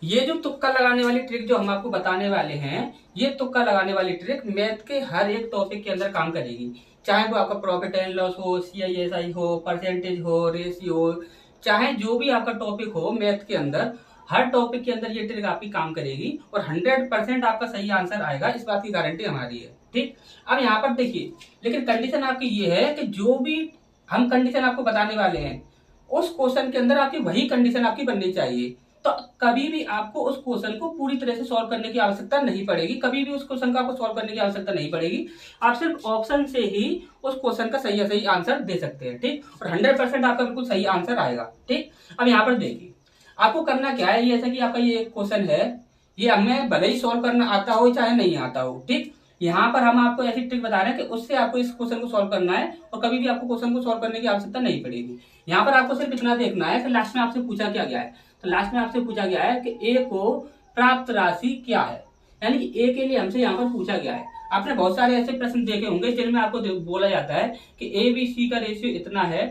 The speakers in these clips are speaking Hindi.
ये जो तुक्का लगाने वाली ट्रिक जो हम आपको बताने वाले हैं, ये तुक्का लगाने वाली ट्रिक मैथ के हर एक टॉपिक के अंदर काम करेगी। चाहे वो आपका प्रॉफिट एंड लॉस हो, CISI हो, परसेंटेज हो, रेशियो हो, चाहे जो भी आपका टॉपिक हो मैथ के अंदर, हर टॉपिक के अंदर ये ट्रिक आपकी काम करेगी और 100% आपका सही आंसर आएगा, इस बात की गारंटी हमारी है। ठीक, अब यहाँ पर देखिए, लेकिन कंडीशन आपकी ये है कि जो भी हम कंडीशन आपको बताने वाले हैं उस क्वेश्चन के अंदर आपकी वही कंडीशन आपकी बननी चाहिए। तो कभी भी आपको उस क्वेश्चन को पूरी तरह से सॉल्व करने की आवश्यकता नहीं पड़ेगी, कभी भी उस क्वेश्चन को आपको सॉल्व करने की आवश्यकता नहीं पड़ेगी। आप सिर्फ ऑप्शन से ही उस क्वेश्चन का सही आंसर दे सकते हैं। ठीक, और 100% आपका बिल्कुल सही आंसर आएगा। ठीक, अब यहाँ पर देखिए आपको करना क्या है। ये ऐसा कि आपका ये क्वेश्चन है, ये हमें भले ही सॉल्व करना आता हो चाहे नहीं आता हो। ठीक, यहाँ पर हम आपको ऐसी ट्रिक बता रहे हैं कि उससे आपको इस क्वेश्चन को सॉल्व करना है और कभी भी आपको क्वेश्चन को सॉल्व करने की आवश्यकता नहीं पड़ेगी। यहाँ पर आपको सिर्फ इतना देखना है कि लास्ट में आपसे पूछा क्या गया है। तो लास्ट में आपसे पूछा गया है कि ए को प्राप्त राशि क्या है, यानी कि ए के लिए हमसे यहाँ पर पूछा गया है। आपने बहुत सारे ऐसे प्रश्न देखे होंगे जिनमें आपको बोला जाता है कि ABC का रेशियो इतना है,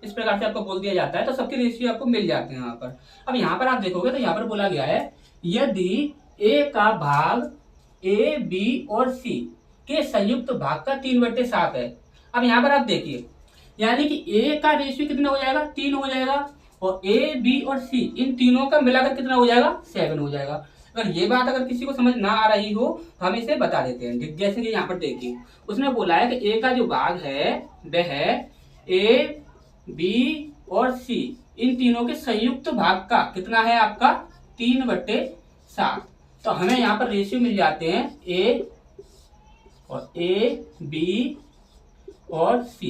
इस प्रकार से आपको बोल दिया जाता है, तो सबके रेशियो आपको मिल जाते हैं यहाँ पर। अब यहाँ पर आप देखोगे तो यहाँ पर बोला गया है यदि ए का भाग AB और C के संयुक्त भाग का 3/7 है। अब यहाँ पर आप देखिए, यानी कि ए का रेशियो कितना हो जाएगा, 3 हो जाएगा, और A B और C इन तीनों का मिलाकर कितना हो जाएगा, 7 हो जाएगा। अगर ये बात अगर किसी को समझ ना आ रही हो तो हम इसे बता देते हैं। जैसे कि यहाँ पर देखिए, उसने बोला है कि ए का जो भाग है वह है AB और C इन तीनों के संयुक्त भाग का कितना है आपका, 3/7। तो हमें यहाँ पर रेशियो मिल जाते हैं A और AB और C,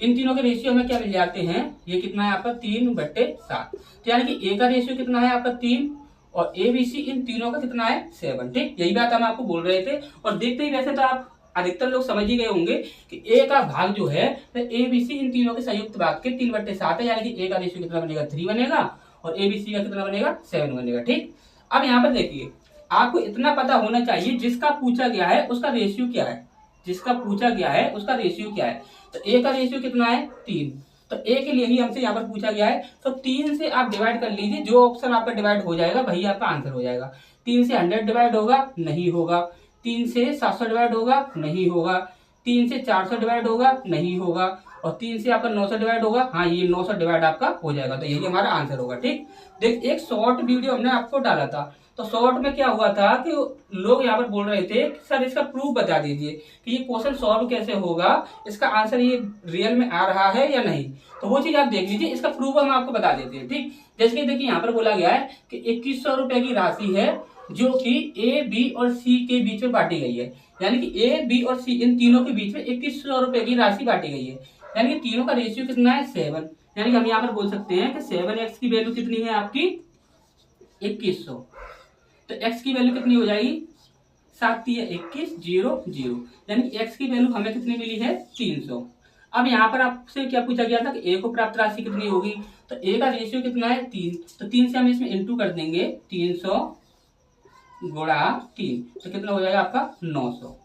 इन तीनों के रेशियो हमें क्या मिल जाते हैं, ये कितना है आपका 3/7। तो यानी कि ए का रेशियो कितना है आपका 3 और ABC इन तीनों का कितना है 7। ठीक, यही बात हम आपको बोल रहे थे। और देखते ही वैसे तो आप अधिकतर लोग समझ ही गए होंगे कि ए का भाग जो है ABC इन तीनों के संयुक्त भाग के 3/7 है, यानी कि ए का रेशियो कितना बनेगा, 3 बनेगा और ABC का कितना बनेगा, 7 बनेगा। ठीक, अब यहाँ पर देखिए आपको इतना पता होना चाहिए जिसका पूछा गया है उसका रेशियो क्या है, जिसका पूछा गया है उसका रेशियो क्या है। तो ए का रेशियो कितना है, 3। तो ए के लिए ही हमसे यहाँ पर पूछा गया है, तो 3 से आप डिवाइड कर लीजिए, जो ऑप्शन आपका डिवाइड हो जाएगा वही आपका आंसर हो जाएगा। 3 से 100 डिवाइड होगा, नहीं होगा। 3 से 700 डिवाइड होगा, नहीं होगा। 3 से 400 डिवाइड होगा, नहीं होगा। और 3 से आपका 900 डिवाइड होगा, हाँ ये 900 डिवाइड आपका हो जाएगा। तो यही हमारा आंसर होगा। ठीक, देख एक शॉर्ट वीडियो हमने आपको डाला था, तो शॉर्ट में क्या हुआ था कि लोग यहाँ पर बोल रहे थे कि सर इसका प्रूफ बता दीजिए कि ये क्वेश्चन सॉल्व कैसे होगा, इसका आंसर ये रियल में आ रहा है या नहीं। तो वो चीज आप देख लीजिए, इसका प्रूफ हम आपको बता देते हैं। ठीक, जैसे कि देखिए यहाँ पर बोला गया है कि 2100 रुपए की राशि है जो कि A B और C के बीच में बांटी गई है, यानी कि A B और C इन तीनों के बीच में 2100 रुपए की राशि बांटी गई है, यानी कि तीनों का रेशियो कितना है, 7। यानी कि हम यहाँ पर बोल सकते हैं कि 7x की वैल्यू कितनी है आपकी, 2100। तो x की वैल्यू कितनी हो जाएगी, 7 है 21 0 0, यानी कि x की वैल्यू हमें कितनी मिली है, 300। अब यहाँ पर आपसे क्या पूछा गया था कि a को प्राप्त राशि कितनी होगी, तो a का रेशियो कितना है, 3। तो 3 से हम इसमें इंटू कर देंगे, 300 गुणा 3, तो कितना हो जाएगा आपका 900।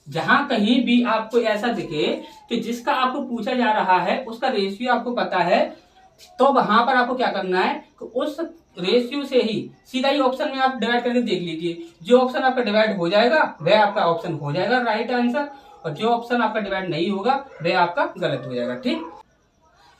जहां कहीं भी आपको ऐसा दिखे कि जिसका आपको पूछा जा रहा है उसका रेशियो आपको पता है, तो वहां पर आपको क्या करना है कि उस रेशियो से ही सीधा ही ऑप्शन में आप डिवाइड करके देख लीजिए। जो ऑप्शन आपका डिवाइड हो जाएगा वह आपका ऑप्शन हो जाएगा राइट आंसर, और जो ऑप्शन आपका डिवाइड नहीं होगा वह आपका गलत हो जाएगा। ठीक,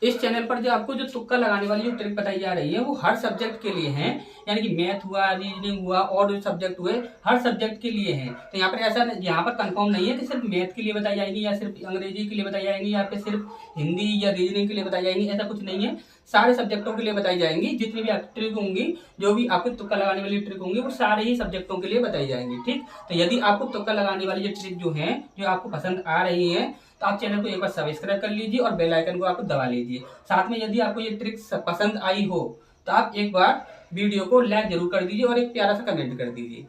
इस चैनल पर जो आपको जो तुक्का लगाने वाली जो ट्रिक बताई जा रही है वो हर सब्जेक्ट के लिए है, यानी कि मैथ हुआ, रीजनिंग हुआ और जो सब्जेक्ट हुए हर सब्जेक्ट के लिए है। तो यहाँ पर ऐसा यहाँ पर कंफर्म नहीं है कि सिर्फ मैथ के लिए बताई जाएगी या सिर्फ अंग्रेजी के लिए बताई जाएंगी या फिर सिर्फ हिंदी या रीजनिंग के लिए बताई जाएंगी, ऐसा कुछ नहीं है। सारे सब्जेक्टों के लिए बताई जाएंगी, जितनी भी आपकी ट्रिक होंगी, जो भी आपको तुक्का लगाने वाली ट्रिक होंगी वो सारे ही सब्जेक्टों के लिए बताई जाएंगी। ठीक, तो यदि आपको तुक्का लगाने वाली जो ट्रिक जो है जो आपको पसंद आ रही है तो आप चैनल को एक बार सब्सक्राइब कर लीजिए और बेल आइकन को आप दबा लीजिए। साथ में यदि आपको ये ट्रिक्स पसंद आई हो तो आप एक बार वीडियो को लाइक जरूर कर दीजिए और एक प्यारा सा कमेंट कर दीजिए।